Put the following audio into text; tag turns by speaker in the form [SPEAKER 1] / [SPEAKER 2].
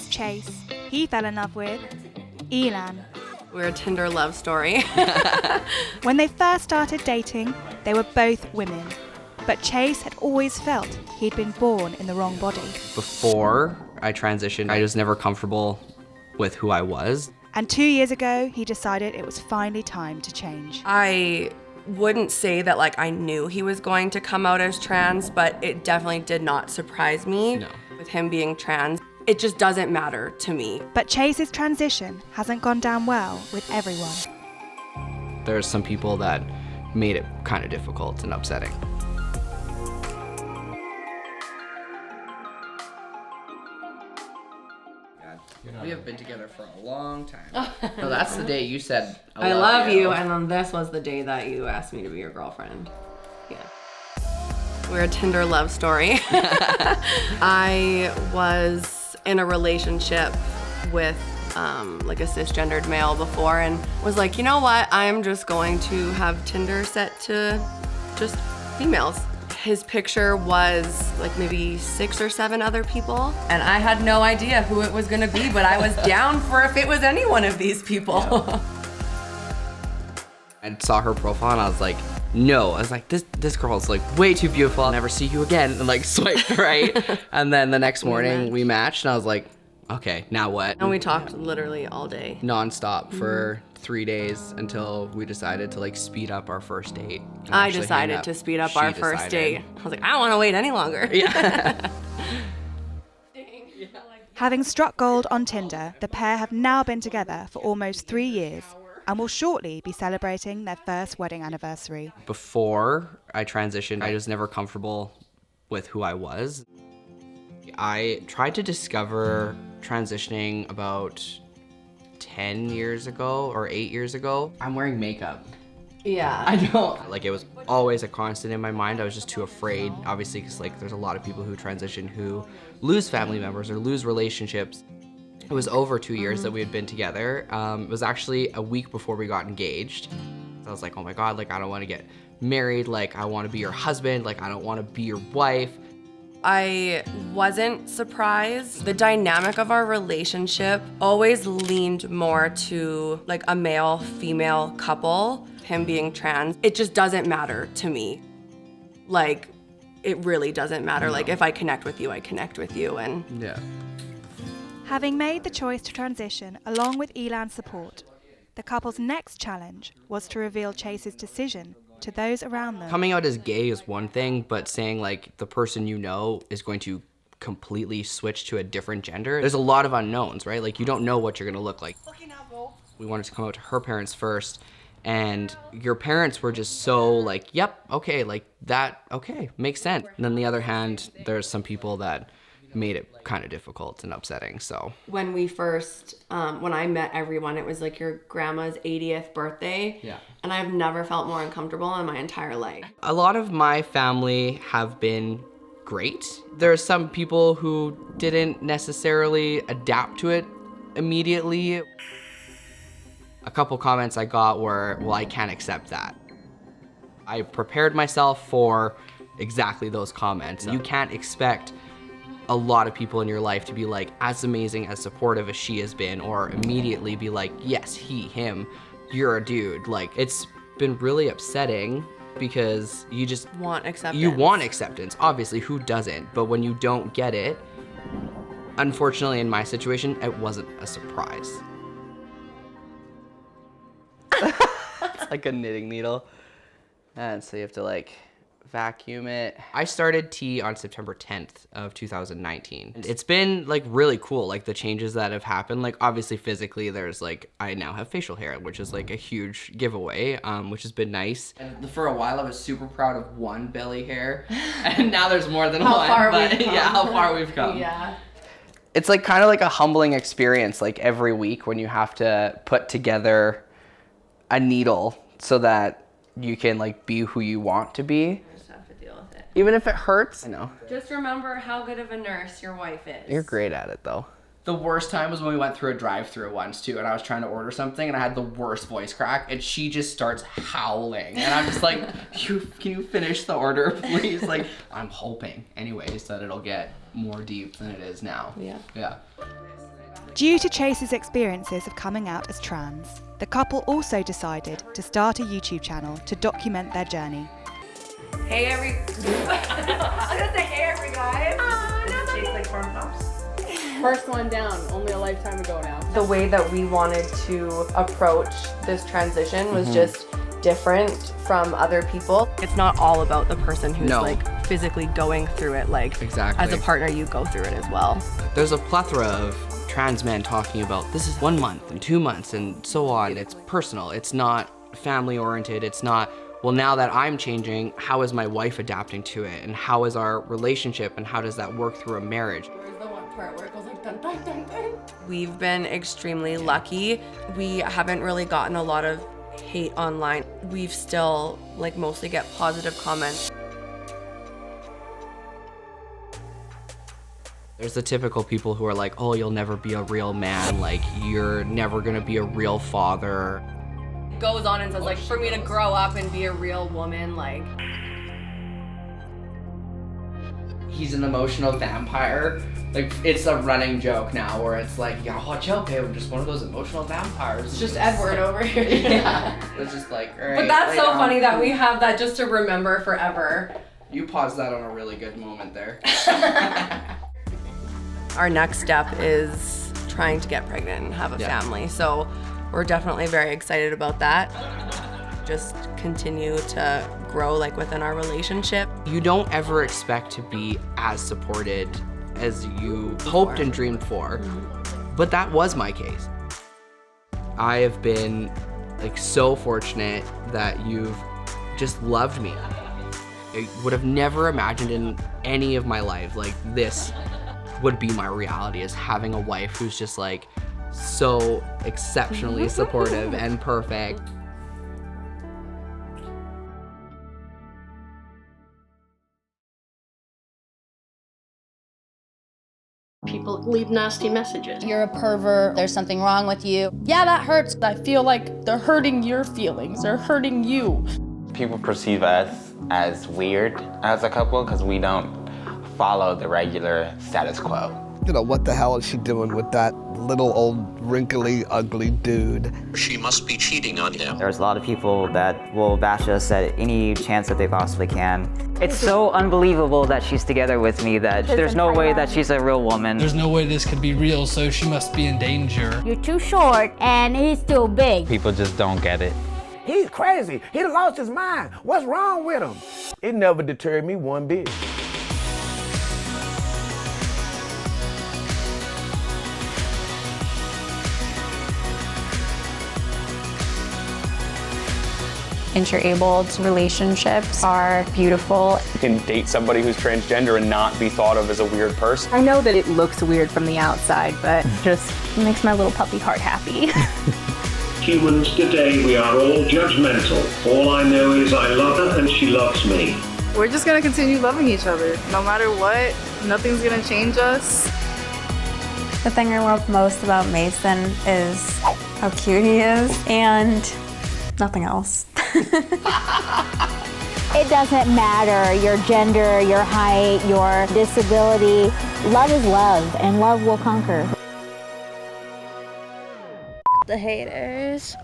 [SPEAKER 1] is Chase. He fell in love with Elan.
[SPEAKER 2] We're a Tinder love story.
[SPEAKER 1] When they first started dating, they were both women. But Chase had always felt he'd been born in the wrong body.
[SPEAKER 3] Before I transitioned, I was never comfortable with who I was.
[SPEAKER 1] And 2 years ago, he decided it was finally time to change.
[SPEAKER 2] I wouldn't say that I knew he was going to come out as trans, but it definitely did not surprise me.
[SPEAKER 3] No.
[SPEAKER 2] With him being trans. It just doesn't matter to me.
[SPEAKER 1] But Chase's transition hasn't gone down well with everyone.
[SPEAKER 3] There's some people that made it kind of difficult and upsetting.
[SPEAKER 4] We have been together for a long time. No, that's the day you said,
[SPEAKER 2] I love you, and then this was the day that you asked me to be your girlfriend. Yeah. We're a Tinder love story. I was in a relationship with a cisgendered male before and was like, you know what? I'm just going to have Tinder set to just females. His picture was maybe 6 or 7 other people, and I had no idea who it was gonna be, but I was down for if it was any one of these people.
[SPEAKER 3] Yeah. I saw her profile and I was like, no. I was like, this girl's way too beautiful. I'll never see you again. And swiped right. And then the next morning we matched and I was like, okay, now what?
[SPEAKER 2] And we talked literally all day.
[SPEAKER 3] Non-stop for 3 days until we decided to speed up our first date.
[SPEAKER 2] I decided to speed up our first date. I was like, I don't want to wait any longer.
[SPEAKER 3] Yeah.
[SPEAKER 1] Having struck gold on Tinder, the pair have now been together for almost 3 years and will shortly be celebrating their first wedding anniversary.
[SPEAKER 3] Before I transitioned, I was never comfortable with who I was. I tried to discover transitioning about 10 years ago or 8 years ago. I'm wearing makeup.
[SPEAKER 2] Yeah.
[SPEAKER 3] I don't. It was always a constant in my mind. I was just too afraid, obviously, because there's a lot of people who transition who lose family members or lose relationships. It was over 2 years that we had been together. It was actually a week before we got engaged. I was like, oh my God, I don't want to get married. I want to be your husband. I don't want to be your wife.
[SPEAKER 2] I wasn't surprised. The dynamic of our relationship always leaned more to a male-female couple. Him being trans, it just doesn't matter to me. It really doesn't matter.
[SPEAKER 3] No.
[SPEAKER 2] If I connect with you, I connect with you. And
[SPEAKER 3] Yeah.
[SPEAKER 1] Having made the choice to transition along with Elan's support, the couple's next challenge was to reveal Chase's decision to those around them.
[SPEAKER 3] Coming out as gay is one thing, but saying the person you know is going to completely switch to a different gender, there's a lot of unknowns, right? You don't know what you're gonna look like. We wanted to come out to her parents first, and your parents were just so yep, okay, that, okay, makes sense. And then on the other hand, there's some people that made it kind of difficult and upsetting, so.
[SPEAKER 2] when we first, when I met everyone, it was your grandma's 80th birthday.
[SPEAKER 3] Yeah.
[SPEAKER 2] And I've never felt more uncomfortable in my entire life.
[SPEAKER 3] A lot of my family have been great. There are some people who didn't necessarily adapt to it immediately. A couple comments I got were, well, I can't accept that. I prepared myself for exactly those comments. You can't expect a lot of people in your life to be as amazing, as supportive as she has been, or immediately be yes, he, him, you're a dude. It's been really upsetting because you just
[SPEAKER 2] Want acceptance.
[SPEAKER 3] You want acceptance, obviously, who doesn't? But when you don't get it, unfortunately in my situation, it wasn't a surprise. It's like a knitting needle. And so you have to vacuum it. I started tea on September 10th of 2019. It's been really cool, the changes that have happened. Obviously physically there's I now have facial hair, which is a huge giveaway, which has been nice. And for a while I was super proud of one belly hair, and now there's more than one. How far we've come.
[SPEAKER 2] Yeah.
[SPEAKER 3] It's kind of a humbling experience every week when you have to put together a needle so that you can be who you want to be. Even if it hurts. I know.
[SPEAKER 2] Just remember how good of a nurse your wife is.
[SPEAKER 3] You're great at it though.
[SPEAKER 4] The worst time was when we went through a drive-thru once too, and I was trying to order something and I had the worst voice crack, and she just starts howling, and I'm just can you finish the order, please? I'm hoping anyways that it'll get more deep than it is now.
[SPEAKER 2] Yeah.
[SPEAKER 4] Yeah.
[SPEAKER 1] Due to Chase's experiences of coming out as trans, the couple also decided to start a YouTube channel to document their journey.
[SPEAKER 2] Hey every. I was gonna say hey every guys.
[SPEAKER 5] First one down, only a lifetime ago now.
[SPEAKER 2] The way that we wanted to approach this transition was just different from other people. It's not all about the person who's like physically going through it. Like
[SPEAKER 3] Exactly.
[SPEAKER 2] as a partner, you go through it as well.
[SPEAKER 3] There's a plethora of trans men talking about this is 1 month and 2 months and so on. It's personal. It's not family oriented. It's not, well, now that I'm changing, how is my wife adapting to it? And how is our relationship? And how does that work through a marriage?
[SPEAKER 2] There's the one part where it goes like dun dun dun dun. We've been extremely lucky. We haven't really gotten a lot of hate online. We've still like mostly get positive comments.
[SPEAKER 3] There's the typical people who are like, oh, you'll never be a real man. Like, you're never gonna be a real father.
[SPEAKER 2] Goes on and says like, for me to grow up and be a real woman, like.
[SPEAKER 4] He's an emotional vampire. Like, it's a running joke now where it's like, you gotta watch out, babe, I'm just one of those emotional vampires.
[SPEAKER 2] It's just Edward over here.
[SPEAKER 4] Yeah. It's just like, all right.
[SPEAKER 2] But that's so
[SPEAKER 4] down.
[SPEAKER 2] funny that we have that just to remember forever.
[SPEAKER 4] You paused that on a really good moment there.
[SPEAKER 2] Our next step is trying to get pregnant and have a family. So we're definitely very excited about that. Just continue to grow like within our relationship.
[SPEAKER 3] You don't ever expect to be as supported as you hoped and dreamed for, but that was my case. I have been like so fortunate that you've just loved me. I would have never imagined in any of my life like this would be my reality, is having a wife who's just like so exceptionally supportive and perfect.
[SPEAKER 5] People leave nasty messages.
[SPEAKER 6] You're a pervert, there's something wrong with you. Yeah, that hurts.
[SPEAKER 5] I feel like they're hurting your feelings, they're hurting you.
[SPEAKER 7] People perceive us as weird as a couple because we don't follow the regular status quo.
[SPEAKER 8] You know, what the hell is she doing with that little old wrinkly, ugly dude?
[SPEAKER 9] She must be cheating on him.
[SPEAKER 10] There's a lot of people that will bash us at any chance that they possibly can. It's so unbelievable that she's together with me that there's no way that she's a real woman.
[SPEAKER 11] There's no way this could be real, so she must be in danger.
[SPEAKER 12] You're too short and he's too big.
[SPEAKER 7] People just don't get it.
[SPEAKER 8] He's crazy. He done lost his mind. What's wrong with him? It never deterred me one bit.
[SPEAKER 13] Interabled relationships are beautiful.
[SPEAKER 14] You can date somebody who's transgender and not be thought of as a weird person.
[SPEAKER 13] I know that it looks weird from the outside, but just makes my little puppy heart happy.
[SPEAKER 15] Humans today, we are all judgmental. All I know is I love her and she loves me.
[SPEAKER 16] We're just gonna continue loving each other. No matter what, nothing's gonna change us.
[SPEAKER 13] The thing I love most about Mason is how cute he is and nothing else.
[SPEAKER 12] It doesn't matter your gender, your height, your disability. Love is love, and love will conquer.
[SPEAKER 13] The haters.